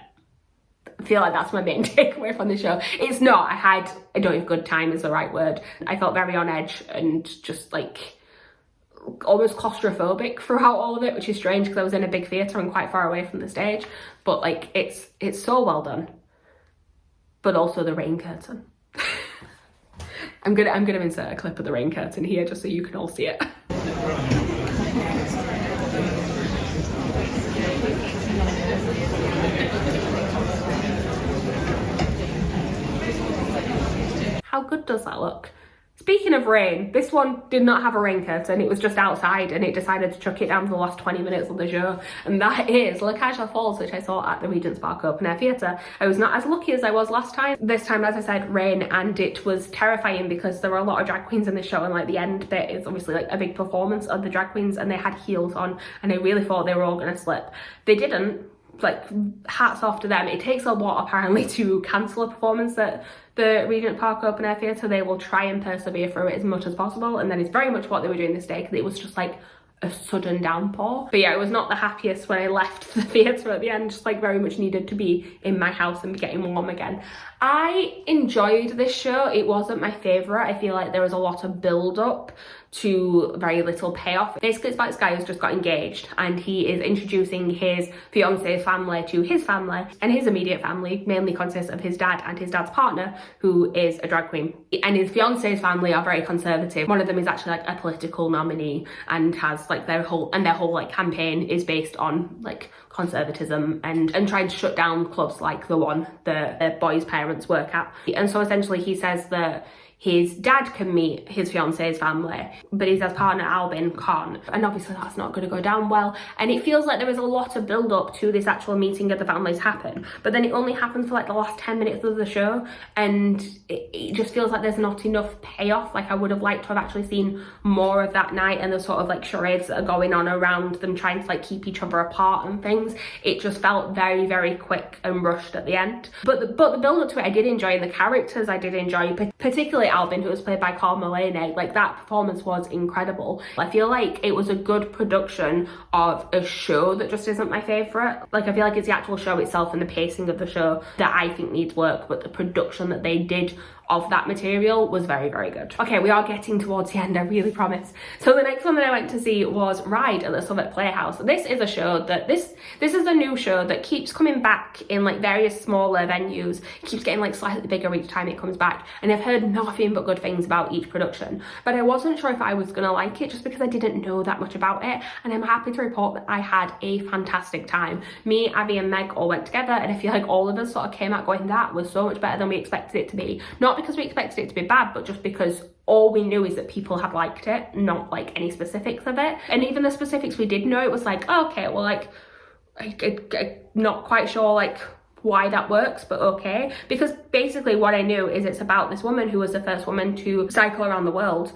I feel like that's my main takeaway from the show. It's not, I don't know if good time is the right word. I felt very on edge and just like almost claustrophobic throughout all of it, which is strange because I was in a big theatre and quite far away from the stage, but like it's so well done. But also the rain curtain. I'm gonna insert a clip of the rain curtain here just so you can all see it. How good does that look? Speaking of rain, this one did not have a rain curtain. It was just outside, and it decided to chuck it down for the last 20 minutes of the show. And that is La Cage aux Folles, which I saw at the Regent's Park Open Air Theatre. I was not as lucky as I was last time. This time, as I said, rain, and it was terrifying because there were a lot of drag queens in the show, and like the end bit is obviously like a big performance of the drag queens, and they had heels on, and I really thought they were all gonna slip. They didn't. Like, hats off to them. It takes a lot apparently to cancel a performance at the Regent Park Open Air Theatre. They will try and persevere through it as much as possible, and that is very much what they were doing this day, because it was just like a sudden downpour. But yeah, it was not the happiest when I left the theatre at the end. Just like very much needed to be in my house and be getting warm again. I enjoyed this show. It wasn't my favourite. I feel like there was a lot of build up to very little payoff. Basically, it's about this guy who's just got engaged, and he is introducing his fiance's family to his family, and his immediate family mainly consists of his dad and his dad's partner, who is a drag queen. And his fiance's family are very conservative. One of them is actually like a political nominee and has like their whole like campaign is based on like conservatism and trying to shut down clubs like the one the boys' parents work at. And so essentially he says that his dad can meet his fiance's family, but his partner Albin can't. And obviously that's not going to go down well. And it feels like there is a lot of build up to this actual meeting of the families happen, but then it only happens for like the last 10 minutes of the show, and it just feels like there's not enough payoff. Like I would have liked to have actually seen more of that night and the sort of like charades that are going on around them trying to like keep each other apart and things. It just felt very, very quick and rushed at the end. But the build up to it I did enjoy, and the characters I did enjoy, particularly Albin, who was played by Carl Mullane. Like that performance was incredible. I feel like it was a good production of a show that just isn't my favourite. Like I feel like it's the actual show itself and the pacing of the show that I think needs work, but the production that they did of that material was very, very good. Okay, we are getting towards the end, I really promise. So the next one that I went to see was Ride at the Southwark Playhouse. This is a show that this is a new show that keeps coming back in like various smaller venues. It keeps getting like slightly bigger each time it comes back, and I've heard nothing but good things about each production, but I wasn't sure if I was gonna like it just because I didn't know that much about it, and I'm happy to report that I had a fantastic time. Me, Abby and Meg all went together, and I feel like all of us sort of came out going, that was so much better than we expected it to be. Not because we expected it to be bad, but just because all we knew is that people had liked it, not like any specifics of it. And even the specifics we did know, it was like, oh, okay, well, like I'm not quite sure like why that works, but okay. Because basically what I knew is it's about this woman who was the first woman to cycle around the world,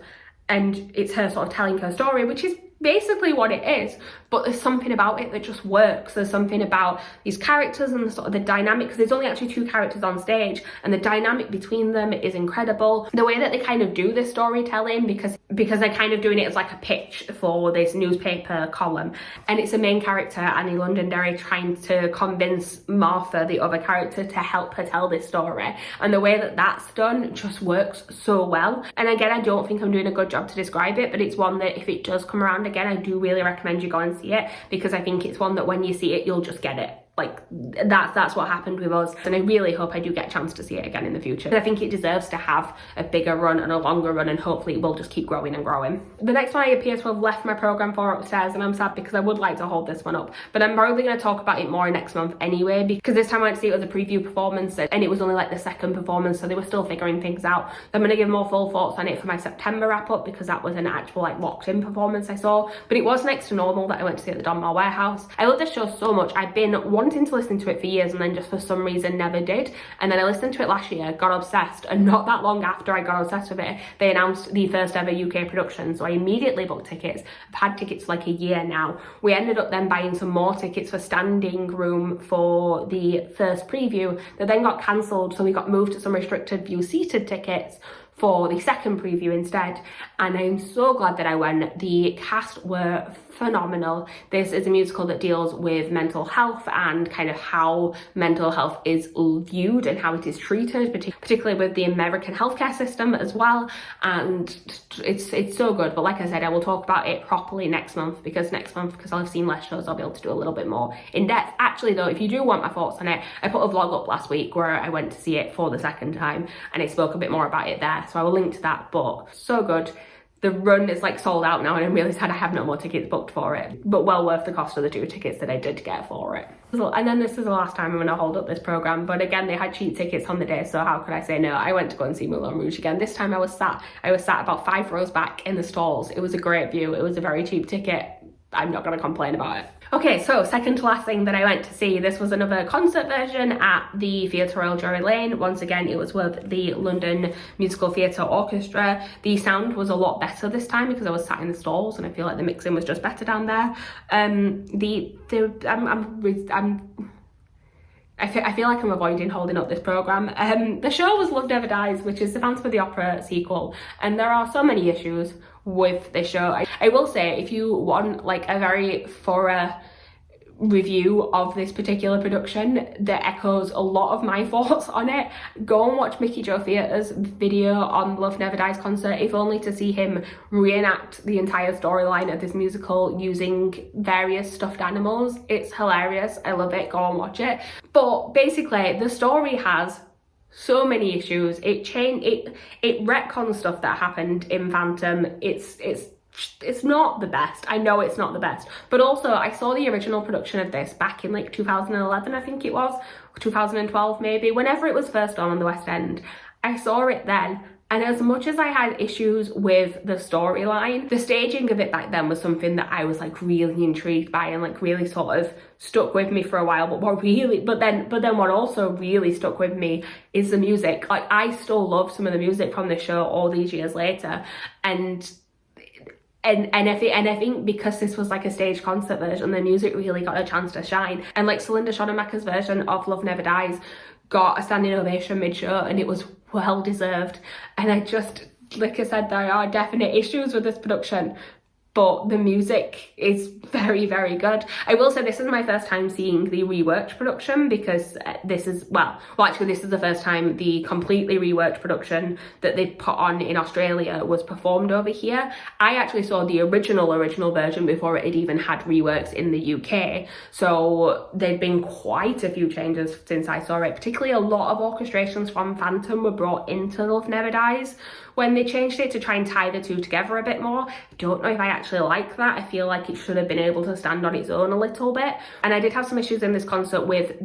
and it's her sort of telling her story, which is basically what it is, but there's something about it that just works. There's something about these characters and the sort of the dynamic, because there's only actually 2 characters on stage, and the dynamic between them is incredible. The way that they kind of do this storytelling, because they're kind of doing it as like a pitch for this newspaper column, and it's a main character, Annie Londonderry, trying to convince Martha, the other character, to help her tell this story, and the way that that's done just works so well. And again, I don't think I'm doing a good job to describe it, but it's one that if it does come around again, I do really recommend you go and see it, because I think it's one that when you see it, you'll just get it. Like that's what happened with us, and I really hope I do get a chance to see it again in the future. I think it deserves to have a bigger run and a longer run, and hopefully it will just keep growing and growing. The next one I appear to have left my programme for upstairs, and I'm sad because I would like to hold this one up, but I'm probably going to talk about it more next month anyway, because this time I went to see it as a preview performance, and it was only like the second performance, so they were still figuring things out. I'm going to give more full thoughts on it for my September wrap up, because that was an actual like locked in performance I saw, but it was Next to Normal that I went to see at the Donmar Warehouse. I love this show so much. I've been wanting to listen to it for years, and then just for some reason never did, and then I listened to it last year, got obsessed, and not that long after I got obsessed with it, they announced the first ever UK production, so I immediately booked tickets. I've had tickets for like a year now. We ended up then buying some more tickets for standing room for the first preview that then got cancelled, so we got moved to some restricted view seated tickets for the second preview instead, and I'm so glad that I went. The cast were phenomenal. This is a musical that deals with mental health and kind of how mental health is viewed and how it is treated, particularly with the American healthcare system as well, and it's so good. But like I said, I will talk about it properly next month, because I'll have seen less shows, I'll be able to do a little bit more in depth. Actually though, if you do want my thoughts on it, I put a vlog up last week where I went to see it for the second time, and I spoke a bit more about it there, so I will link to that. But so good. The run is like sold out now, and I'm really sad I have no more tickets booked for it, but well worth the cost of the 2 tickets that I did get for it. And then this is the last time I'm going to hold up this programme, but again, they had cheap tickets on the day, so how could I say no? I went to go and see Moulin Rouge again. This time I was sat about 5 rows back in the stalls. It was a great view. It was a very cheap ticket. I'm not going to complain about it. Okay, so second to last thing that I went to see, this was another concert version at the Theatre Royal Drury Lane. Once again, it was with the London Musical Theatre Orchestra. The sound was a lot better this time because I was sat in the stalls, and I feel like the mixing was just better down there. I feel like I'm avoiding holding up this programme. The show was Love Never Dies, which is the Phantom of the Opera sequel, and there are so many issues with this show. I will say, if you want like a very thorough review of this particular production that echoes a lot of my thoughts on it, go and watch Mickey Joe Theatre's video on Love Never Dies concert, if only to see him reenact the entire storyline of this musical using various stuffed animals. It's hilarious. I love it. Go and watch it. But basically, the story has so many issues. It retcons stuff that happened in Phantom. It's not the best. I know it's not the best, but also I saw the original production of this back in like 2011, I think it was, 2012 maybe, whenever it was first on the West End. I saw it then, And as much as I had issues with the storyline, the staging of it back then was something that I was like really intrigued by and like really sort of stuck with me for a while. But then what also really stuck with me is the music. Like, I still love some of the music from the show all these years later. And I think because this was like a stage concert version, the music really got a chance to shine. And like Celinda Schoenemacker's version of Love Never Dies got a standing ovation mid-show, and it was well deserved. And I just, like I said, there are definite issues with this production, but the music is very, very good. I will say this is my first time seeing the reworked production, because this is, this is the first time the completely reworked production that they put on in Australia was performed over here. I actually saw the original version before it had even had reworks in the UK. So there'd been quite a few changes since I saw it. Particularly a lot of orchestrations from Phantom were brought into Love Never Dies when they changed it to try and tie the two together a bit more. I don't know if I actually like that. I feel like it should have been able to stand on its own a little bit. And I did have some issues in this concert with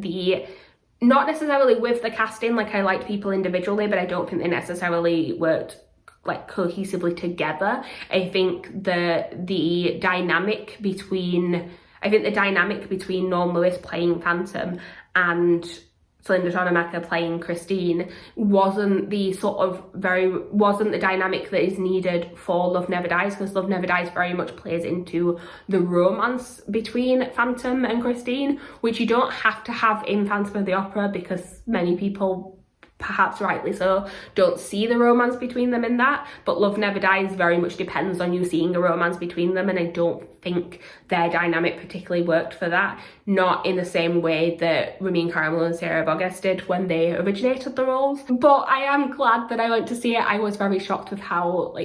not necessarily with the casting. Like, I liked people individually, but I don't think they necessarily worked like cohesively together. I think the dynamic between Norm Lewis playing Phantom and Celinda Schoenemacher playing Christine wasn't the dynamic that is needed for Love Never Dies, because Love Never Dies very much plays into the romance between Phantom and Christine, which you don't have to have in Phantom of the Opera, because many people, perhaps rightly so, don't see the romance between them in that. But Love Never Dies very much depends on you seeing a romance between them, and I don't think their dynamic particularly worked for that. Not in the same way that Ramin Karimloo and Sarah Boggess did when they originated the roles. But I am glad that I went to see it. I was very shocked with how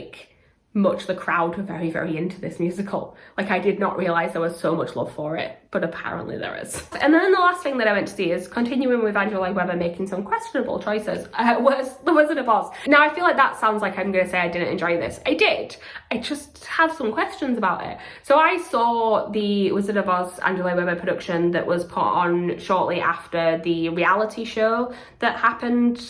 much the crowd were very, very into this musical. Like, I did not realise there was so much love for it, but apparently there is. And then the last thing that I went to see is, continuing with Andrew Lloyd Webber making some questionable choices, was The Wizard of Oz. Now, I feel like that sounds like I'm going to say I didn't enjoy this. I did. I just have some questions about it. So I saw the Wizard of Oz Andrew Lloyd Webber production that was put on shortly after the reality show that happened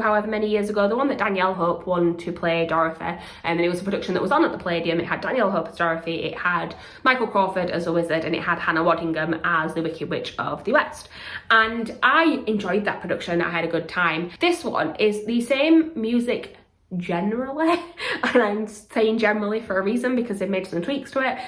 however many years ago, the one that Danielle Hope won to play Dorothy. And it was a production that was on at the Palladium. It had Danielle Hope as Dorothy, it had Michael Crawford as a wizard, and it had Hannah Waddingham as the Wicked Witch of the West. And I enjoyed that production. I had a good time. This one is the same music generally, and I'm saying generally for a reason because they've made some tweaks to it,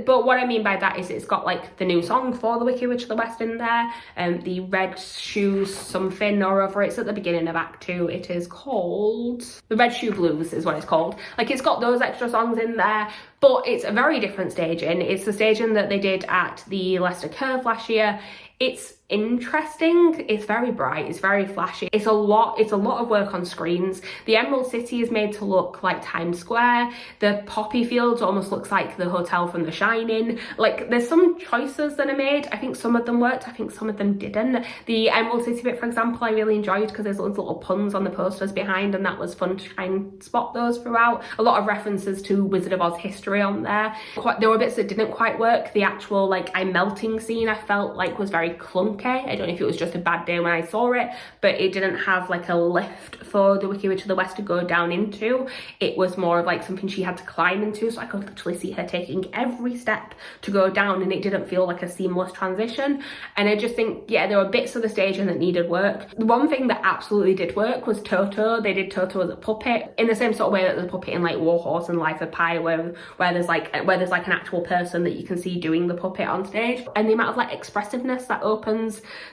but what I mean by that is it's got like the new song for the Wicked Witch of the West in there, the Red Shoes something or other. It's at the beginning of Act 2. It is called The Red Shoe Blues is what it's called. Like, it's got those extra songs in there, but it's a very different staging. It's the staging that they did at the Leicester Curve last year. It's interesting, it's very bright, it's very flashy, it's a lot of work on screens. The Emerald City is made to look like Times Square. The poppy fields almost looks like the hotel from The Shining. Like, there's some choices that are made. I think some of them worked, I think some of them didn't. The Emerald City bit, for example, I really enjoyed because there's those little puns on the posters behind, and that was fun to try and spot those throughout. A lot of references to Wizard of Oz history on there. There were bits that didn't quite work. The actual like I'm melting scene I felt like was very clunky. I don't know if it was just a bad day when I saw it, but it didn't have like a lift for the Wicked Witch of the West to go down into. It was more of like something she had to climb into, so I could literally see her taking every step to go down, and it didn't feel like a seamless transition. And I just think, yeah, there were bits of the staging that needed work. The one thing that absolutely did work was Toto. They did Toto as a puppet in the same sort of way that there's a puppet in like War Horse and Life of Pi, where there's like an actual person that you can see doing the puppet on stage. And the amount of like expressiveness that opens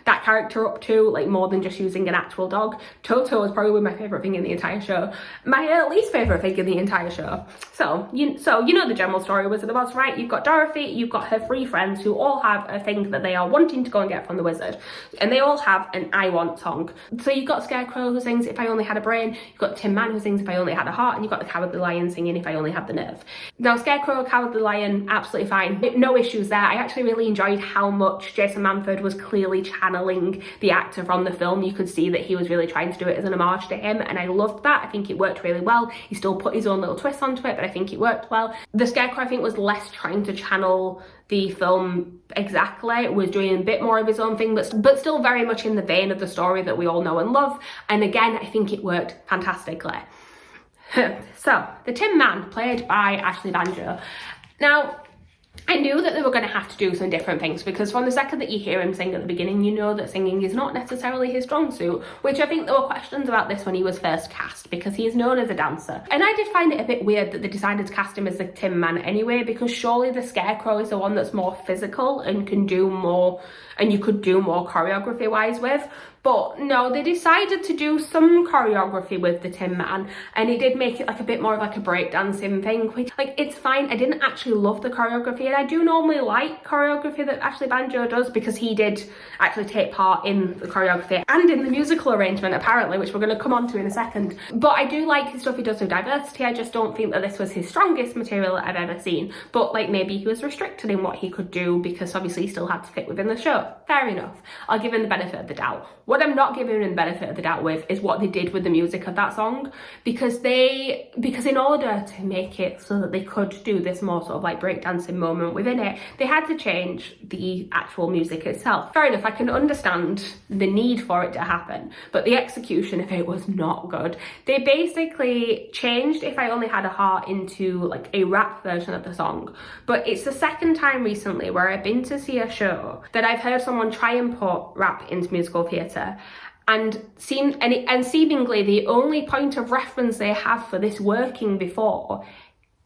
that character up to, like, more than just using an actual dog. Toto was probably my favourite thing in the entire show. My least favourite thing in the entire show. So you know the general story of Wizard of Oz, right? You've got Dorothy, you've got her 3 friends who all have a thing that they are wanting to go and get from the wizard, and they all have an I Want song. So you've got Scarecrow who sings If I Only Had a Brain, you've got Tin Man who sings If I Only Had a Heart, and you've got the Cowardly Lion singing If I Only Had the Nerve. Now, Scarecrow, Cowardly Lion, absolutely fine, no issues there. I actually really enjoyed how much Jason Manford was clearly channeling the actor from the film. You could see that he was really trying to do it as an homage to him, and I loved that. I think it worked really well. He still put his own little twist onto it, but I think it worked well. The Scarecrow, I think, was less trying to channel the film exactly, was doing a bit more of his own thing, but still very much in the vein of the story that we all know and love. And again, I think it worked fantastically. So, the Tin Man, played by Ashley Banjo. Now, I knew that they were going to have to do some different things, because from the second that you hear him sing at the beginning, you know that singing is not necessarily his strong suit, which I think there were questions about this when he was first cast, because he is known as a dancer. And I did find it a bit weird that they decided to cast him as the Tin Man anyway, because surely the Scarecrow is the one that's more physical and can do more, and you could do more choreography wise with. But no, they decided to do some choreography with the Tin Man, and it did make it like a bit more of like a breakdancing thing, which, like, it's fine. I didn't actually love the choreography, and I do normally like choreography that Ashley Banjo does, because he did actually take part in the choreography and in the musical arrangement apparently, which we're going to come on to in a second. But I do like the stuff he does with diversity. I just don't think that this was his strongest material that I've ever seen. But like, maybe he was restricted in what he could do, because obviously he still had to fit within the show. Fair enough. I'll give him the benefit of the doubt. What I'm not giving him the benefit of the doubt with is what they did with the music of that song, because in order to make it so that they could do this more sort of like breakdancing moment within it, they had to change the actual music itself. Fair enough, I can understand the need for it to happen, but the execution of it was not good. They basically changed If I Only Had a Heart into like a rap version of the song, but it's the second time recently where I've been to see a show that I've heard someone try and put rap into musical theatre, and seemingly the only point of reference they have for this working before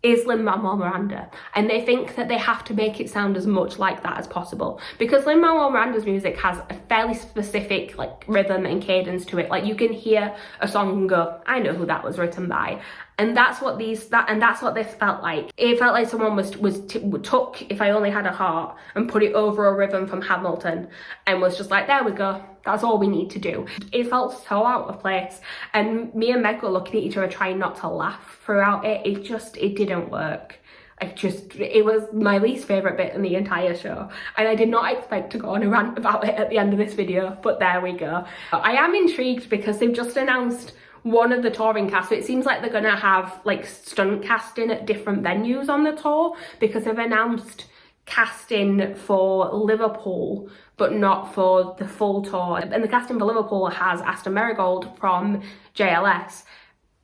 is Lin-Manuel Miranda, and they think that they have to make it sound as much like that as possible, because Lin-Manuel Miranda's music has a fairly specific like rhythm and cadence to it. Like, you can hear a song and go, I know who that was written by. And that's what this felt like. It felt like someone took If I Only Had a Heart and put it over a rhythm from Hamilton and was just like, there we go, that's all we need to do. It felt so out of place, and me and Meg were looking at each other trying not to laugh throughout it. It didn't work. It was my least favourite bit in the entire show, and I did not expect to go on a rant about it at the end of this video, but there we go. I am intrigued because they've just announced one of the touring cast, so it seems like they're gonna have like stunt casting at different venues on the tour, because they've announced casting for Liverpool but not for the full tour. And the casting for Liverpool has Aston Marigold from JLS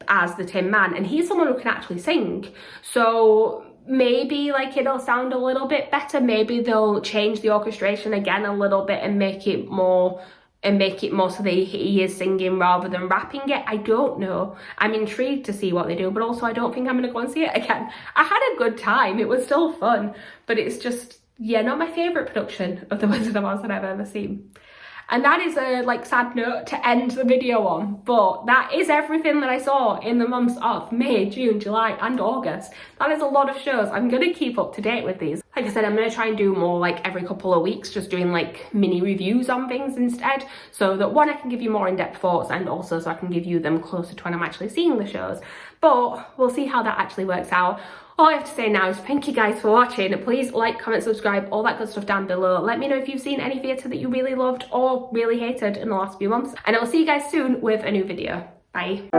as the Tin Man, and he's someone who can actually sing, so maybe like it'll sound a little bit better. Maybe they'll change the orchestration again a little bit and make it more so that he is singing rather than rapping it. I don't know. I'm intrigued to see what they do, but also I don't think I'm gonna go and see it again. I had a good time, it was still fun, but it's just, yeah, not my favourite production of The Wizard of Oz that I've ever seen. And that is a like sad note to end the video on, but that is everything that I saw in the months of May, June, July and August. That is a lot of shows. I'm gonna keep up to date with these. Like I said, I'm gonna try and do more like every couple of weeks, just doing like mini reviews on things instead, so that one, I can give you more in-depth thoughts, and also so I can give you them closer to when I'm actually seeing the shows. But we'll see how that actually works out. All I have to say now is thank you guys for watching. Please like, comment, subscribe, all that good stuff down below. Let me know if you've seen any theatre that you really loved or really hated in the last few months. And I'll see you guys soon with a new video. Bye.